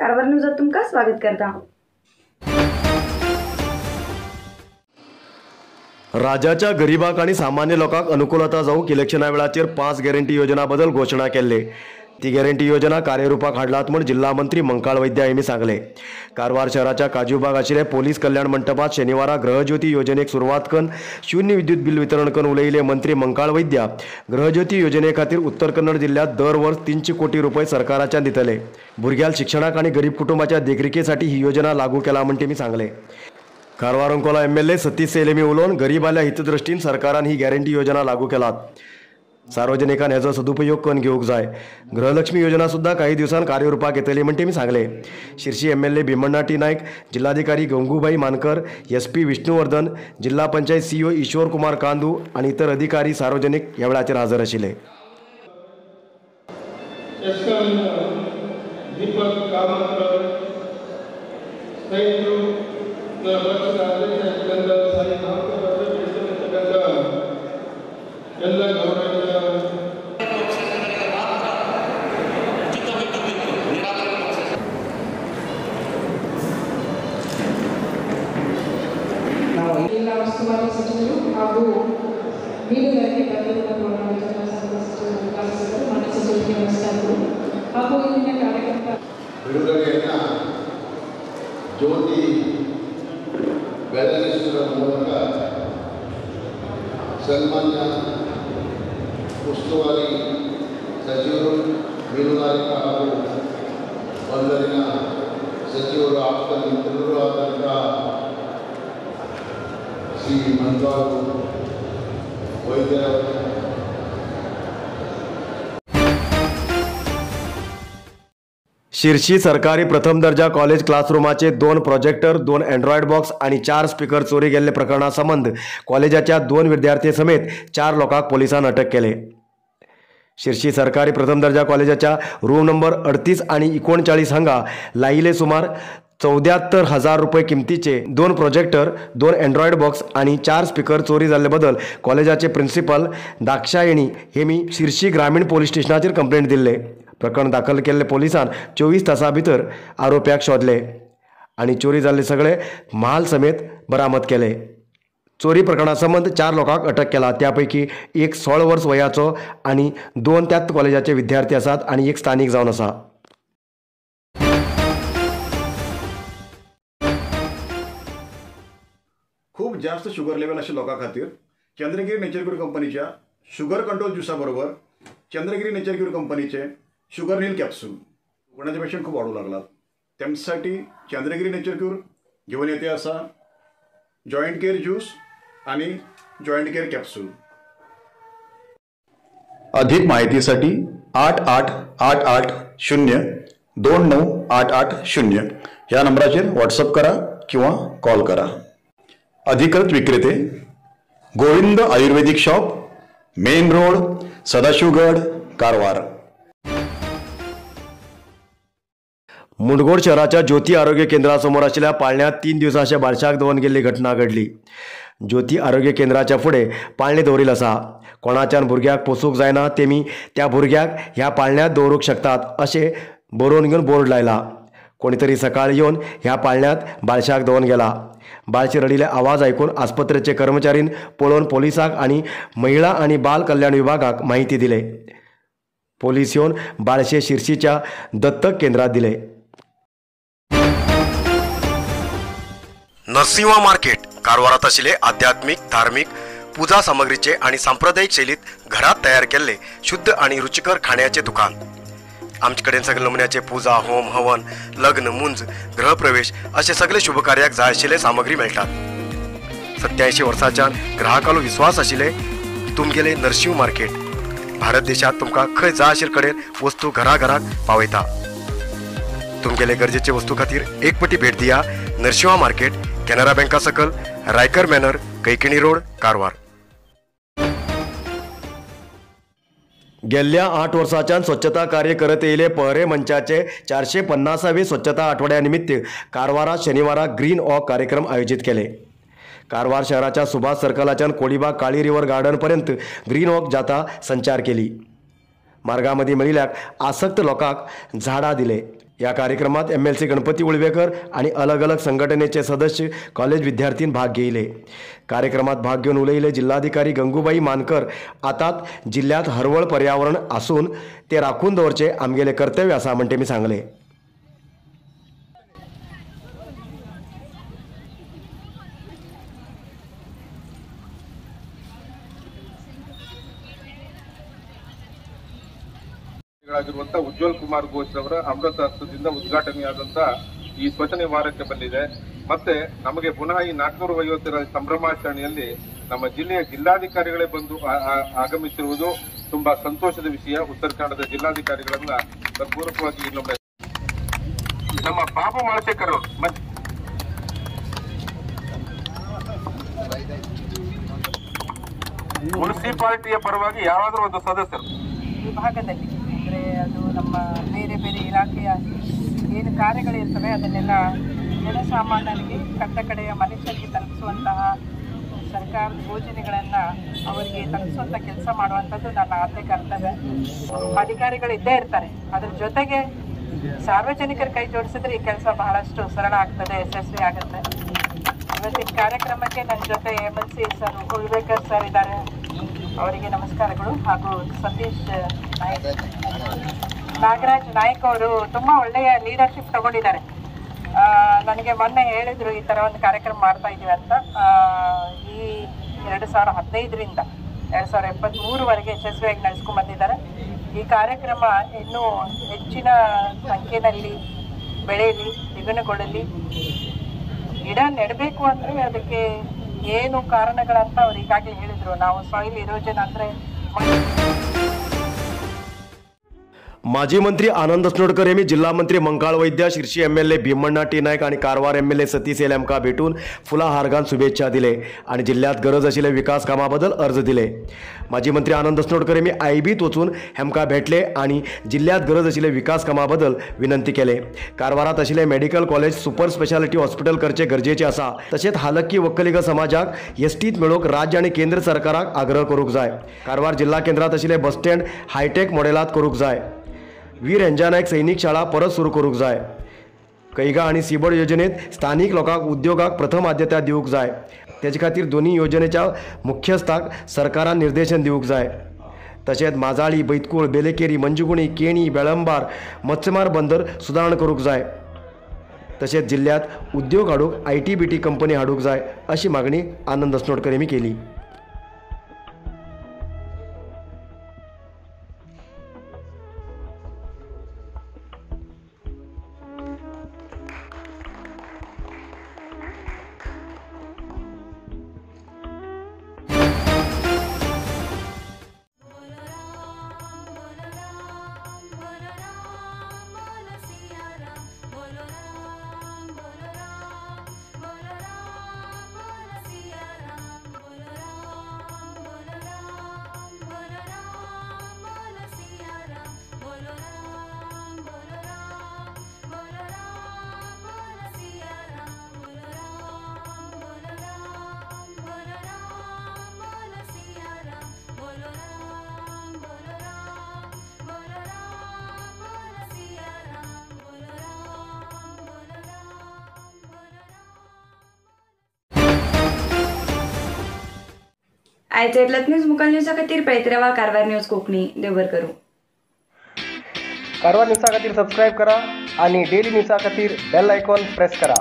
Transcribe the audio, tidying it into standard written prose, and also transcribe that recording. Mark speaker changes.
Speaker 1: कारवार न्यूजात तुमका स्वागत करता।
Speaker 2: राज्याच्या गरिबांक आणि सामान्य लोकांक अनुकूलता जावंक इलेक्शना वेळाचेर 5 गॅरंटी योजना बद्दल घोषणा केल्ले। ती गॅरंटी योजना कार्यरुपाक हाडलात म्हूण जिल्हा मंत्री मंकाळ वैद्य हांणी सांगले। कारवार शहराच्या काजूबाग आशिल्ले पोलीस कल्याण मंडपात शेनिवारा गृहज्योती योजनेक सुरवात करून शून्य विद्युत बिल वितरण करून उलयिल्ले मंत्री मंकाळ वैद्य गृहज्योती योजने खातीर उत्तर कन्नड जिल्ह्यात दर वर्स 300 कोटी रुपये सरकाराच्यान दितले। भुरग्याल शिक्षणाक आणि गरीब कुटुंबाच्या देखरेखीसाठी ही योजना लागू केला म्हूण तेमी सांगले। कारवार अंकोला एमएलए सतीश सेलेमी उलोवन गरीबाल्या हितदृष्टीन सरकारान ही गॅरंटी योजना लागू केलात। सार्वजनिकान हेजो सदुपयोग करून घेवंक जाय। गृहलक्ष्मी योजना सुद्धा काही दिवसांत कार्यरुपाक येतली म्हूण तेमी सांगले। शिर्शी एमएलए भीमण्णा टी नायक, जिल्हाधिकारी गंगूबाई मानकर, एसपी विष्णुवर्धन, जिल्हा पंचायत सीईओ ईश्वर कुमार कांदू आणि इतर अधिकारी सार्वजनिक ह्या वेळाचेर हजर आशिल्ले।
Speaker 3: ಜಿಲ್ಲಾ ಉಸ್ತುವಾರಿ ಸಚಿವರು ಹಾಗೂ ಮೀನುಗಾರಿಕೆ ಭದ್ರತಾ ಪ್ರೋಗ್ರಾಂ ಸಚಿವರು ಮಾನ್ಯ ಸಚಿವರಿಗೆ ನಮಸ್ಕಾರಗಳು ಹಾಗೂ ಇಂದಿನ ಕಾರ್ಯಕ್ರಮ
Speaker 4: ಬಿಡುಗಡೆಯನ್ನ ಜ್ಯೋತಿ ಬೆಳಗಿಸುವ ಮೂಲಕ ಸನ್ಮಾನ್ಯ ಉಸ್ತುವಾರಿ ಸಚಿವರು ಮೀನುಗಾರಿಕೆ ಹಾಗೂ ಬಂದರಿನ ಸಚಿವರು ಆಪ್ತ ಮಿತ್ರರು ಆದಂಥ ಶ್ರೀ ಮಂಕಾಳ ವೈದ್ಯ
Speaker 2: शिर्शी सरकारी प्रथम दर्जा कॉलेज क्लासरूमाचे 2 प्रोजेक्टर, 2 अँड्रॉइड बॉक्स आणि 4 स्पीकर चोरी गेल्ले प्रकरणा संबंध कॉलेजाच्या 2 विद्यार्थी समेत 4 लोकांक पोलिसांन अटक केले। शिर्शी सरकारी प्रथम दर्जा कॉलेजाच्या रूम नंबर 38 आणि 39 हांगा लायिल्ले सुमार 74,000 रुपये किमतीचे 2 प्रोजेक्टर, 2 अँड्रॉइड बॉक्स आणि 4 स्पीकर चोरी जाल्ले बद्दल कॉलेजाचे प्रिन्सिपल दाक्षायणी हेमी शिर्शी ग्रामीण पोलीस स्टेशनाचेर कंप्लेंट दिल्ले। प्रकरण दाखल केल्ले पोलिसांन 24 तासां भितर आरोप्याक शोधले आणि चोरी जाल्ले सगळे म्हाल समेत बरामद केले। चोरी प्रकरणा संबंध 4 लोकांक अटक केला। त्यापैकी एक 16 वर्स वयाचो आणि 2 त्याच कॉलेजाचे विद्यार्थी आसात आणि एक स्थानिक जावन आसा।
Speaker 5: खूप जास्त शुगर लेवल अशा लोकां खातीर चंद्रगिरी नेचर क्यूर कंपनीच्या शुगर कंट्रोल ज्युसा बरोबर चंद्रगिरी नेचर क्यूर कंपनीचे शुगर नील कॅप्सूल कोणाचे पेशंट खूप वाढू लागलात त्यांच्यासाठी चंद्रगिरी नेचर क्यूर घेऊन येते असा जॉइंट केअर ज्यूस आणि जॉइंट केअर कॅप्सूल।
Speaker 6: अधिक माहितीसाठी 8888029880 या नंबराचेर व्हॉट्सअप करा किंवा कॉल करा। अधिकृत विक्रेते Govind Ayurvedic shop, main road, Sadashivgad, Karwar.
Speaker 2: Mundgod शहराच्या ज्योती आरोग्य केंद्रासमोर आशिल्ल्या पाळण्यात 3 दिवसांच्या बाळशाक दवन गेल्ली घटना घडली। ज्योती आरोग्य केंद्राच्या फुडें पाळणे दवरिल्ले आसा। कोणाच्यान भुरग्याक पोसूंक जायना तेमी त्या भुरग्याक ह्या पाळण्यात दवरूंक शकतात अशें बरोवन घेवन बोर्ड लायला। कोणीतरी सकाळी येवन ह्या पाळण्यात बाळशाक दवन गेला। बाळचे रडिले आवाज ऐकून आस्पत्रेचे कर्मचारीन पळोवन पोलिसांक आणि महिला आणि बाल कल्याण विभागाक माहिती दिले। पोलीस येवन बाळशे शिर्शीच्या दत्तक केंद्रात दिले। नरसिंहा मार्केट कारवारात आशिल्ले आध्यात्मिक, धार्मिक, पूजा सामग्रीचे आणि सांप्रदायिक शैलीत घरात तयार केल्ले शुद्ध आणि रुचिकर खाण्याचे दुकान। आमचे कडेन सगळे नमुन्याचे पूजा, होम, हवन, लग्न, मुंज, गृहप्रवेश असे सगळे शुभ कार्याक जाय आशिल्ले सामग्री मेळटात। 87 वर्सांच्यान ग्राहकालो विश्वास आशिल्ले तुमगेले नरसिंह मार्केट भारत देशात तुमकां खंय जाय आशिल्ले कडेन वस्तू घराघराक पावयता। तुमगेले गरजेचे वस्तू खातीर एक पटी भेट दिया नरसिंहा मार्केट, कॅनरा बँका सकल, रायकर मॅनर, कैकिणी रोड, कारवार। गेल्ल्या 8 वर्सांच्यान स्वच्छता कार्य करत येयले पहरे मंचाचे 450वे स्वच्छता आठवड्या निमित्त कारवारात शनिवारा ग्रीन वॉक कार्यक्रम आयोजित केले। कारवार शहराच्या सुभाष सर्कलाच्यान कोळीबाग काळी रिव्हर गार्डन पर्यंत ग्रीन वॉक जाता संचार केली। मार्गामध्ये मेळिल्ल्या आसक्त लोकांक झाडां दिले। या कार्यक्रमात MLC गणपती उळवेकर आणि अलग अलग संघटनेचे सदस्य कॉलेज विद्यार्थींनी भाग घेतले। कार्यक्रमात भाग घेऊन उलयले जिल्हाधिकारी गंगूबाई मानकर आतात जिल्ह्यात हरवळ पर्यावरण असून ते राखून दवरचे आमगेले कर्तव्य असा म्हणते मी सांगले।
Speaker 7: ಉಜ್ವಲ್ ಕುಮಾರ್ ಘೋಷ್ ಅವರ ಅಮೃತ ಹಸ್ತದಿಂದ ಉದ್ಘಾಟನೆಯಾದಂತ ಈ ಸ್ವಚ್ಛತೆ ವಾರಕ್ಕೆ ಬಂದಿದೆ। ಮತ್ತೆ ನಮಗೆ ಪುನಃ ಈ 450ರ ಸಂಭ್ರಮಾಚರಣೆಯಲ್ಲಿ ನಮ್ಮ ಜಿಲ್ಲೆಯ ಜಿಲ್ಲಾಧಿಕಾರಿಗಳೇ ಬಂದು ಆಗಮಿಸಿರುವುದು ತುಂಬಾ ಸಂತೋಷದ ವಿಷಯ। ಉತ್ತರ ಕನ್ನಡದ ಜಿಲ್ಲಾಧಿಕಾರಿಗಳನ್ನ ಪೂರ್ವಕವಾಗಿ ಇನ್ನೊಮ್ಮೆ ನಮ್ಮ ಬಾಬು ಮಾಳಶೇಖರ್ ಮುನ್ಸಿಪಾಲಿಟಿಯ ಪರವಾಗಿ ಯಾರಾದರೂ ಒಂದು ಸದಸ್ಯರು
Speaker 3: ಈ ಭಾಗದಲ್ಲಿ ಅಂದರೆ ಅದು ನಮ್ಮ ಬೇರೆ ಬೇರೆ ಇಲಾಖೆಯ ಏನು ಕಾರ್ಯಗಳಿರ್ತವೆ ಅದನ್ನೆಲ್ಲ ಜನಸಾಮಾನ್ಯರಿಗೆ ಕಟ್ಟ ಕಡೆಯ ಮನುಷ್ಯರಿಗೆ ತಲುಪಿಸುವಂತಹ ಸರ್ಕಾರದ ಯೋಜನೆಗಳನ್ನು ಅವರಿಗೆ ತಲುಪಿಸುವಂಥ ಕೆಲಸ ಮಾಡುವಂಥದ್ದು ನನ್ನ ಆದ್ಯ ಕರ್ತವ್ಯ। ಅಧಿಕಾರಿಗಳು ಇದ್ದೇ ಇರ್ತಾರೆ, ಅದ್ರ ಜೊತೆಗೆ ಸಾರ್ವಜನಿಕರ ಕೈ ಜೋಡಿಸಿದ್ರೆ ಈ ಕೆಲಸ ಬಹಳಷ್ಟು ಸರಳ ಆಗ್ತದೆ, ಯಶಸ್ವಿ ಆಗುತ್ತೆ। ಇವತ್ತಿನ ಕಾರ್ಯಕ್ರಮಕ್ಕೆ ನನ್ನ ಜೊತೆ MLC ಸರ್ ಉಳ್ವೇಕರ್ ಸರ್ ಇದ್ದಾರೆ, ಅವರಿಗೆ ನಮಸ್ಕಾರಗಳು। ಹಾಗೂ ಸತೀಶ್ ನಾಗರಾಜ್ ನಾಯಕ್ ಅವರು ತುಂಬ ಒಳ್ಳೆಯ ಲೀಡರ್ಶಿಪ್ ತಗೊಂಡಿದ್ದಾರೆ। ನನಗೆ ಮೊನ್ನೆ ಹೇಳಿದ್ರು ಈ ಥರ ಒಂದು ಕಾರ್ಯಕ್ರಮ ಮಾಡ್ತಾ ಇದ್ದೀವಿ ಅಂತ। ಈ 2015ರಿಂದ 2023ವರೆಗೆ ಯಶಸ್ವಿಯಾಗಿ ನಡೆಸ್ಕೊಂಡು ಬಂದಿದ್ದಾರೆ। ಈ ಕಾರ್ಯಕ್ರಮ ಇನ್ನೂ ಹೆಚ್ಚಿನ ಸಂಖ್ಯೆಯಲ್ಲಿ ಬೆಳೆಯಲಿ, ದ್ವಿಗುಣಗೊಳ್ಳಲಿ। ಗಿಡ ನೆಡಬೇಕು ಅಂದರೆ ಅದಕ್ಕೆ ಏನು ಕಾರಣಗಳಂತ ಅವ್ರು ಈಗಾಗಲೇ ಹೇಳಿದ್ರು। ನಾವು ಸಾಯಿಲ್ ಇರೋಜನ್ ಅಂದರೆ
Speaker 2: माजी मंत्री आनंद अस्नोडकर यांनी जिल्हा मंत्री मंकाळ वैद्य, शिर्शी MLA भीमण्णा टी नायक आणि कारवार MLA सतीश एल हेमका भेटून फुला हार घालून शुभेच्छा दिले आणि जिल्ह्यात गरज असलेल्या विकास कामाबद्दल अर्ज दिले। माजी मंत्री आनंद अस्नोडकर यांनी आयबीत वचून हेमका भेटले आणि जिल्ह्यात गरज असलेल्या विकास कामाबद्दल विनंती केले। कारवारात असलेले medical college super speciality hospital करचे गरजेचे असा, तसेच हालक्की वक्कलिग समाजाक एसटीत मेळोवंक राज्य आणि केंद्र सरकाराक आग्रह करूंक जाय। कारवार जिल्हा केंद्रात असलेले बस स्टँड हायटेक मॉडेलात करूंक जाय। वीर अंजानायक सैनिक शाळा परत सुरू करूंक जाय। कैगा आणि सिबड योजनेत स्थानिक लोकांक उद्योगाक प्रथम आद्यता दिवूंक जाय। त्याचे खातीर दोन्ही योजनेच्या मुख्यस्थाक सरकारान निर्देशन दिवूंक जाय। तशेंच माजाळी, बैतकूळ, बेलेकेरी, मंजुगुणी, केणी, बेळंबार मत्स्यमार बंदर सुदारण करूंक जाय। तशेंच जिल्ह्यात उद्योग हाडूंक IT-BT कंपनी हाडूंक जाय अशी मागणी आनंद अस्नोडकर यांनी केली।
Speaker 1: आयचे इतल्यात न्यूज मुखाल न्यूजा खातीर पळयत रावा कारवार न्यूज कोंकणी। देव बरें करूं।
Speaker 8: कारवार न्यूजा खातीर सबस्क्राईब करा आणि डेली न्यूजा खातीर बेल आयकॉन प्रेस करा।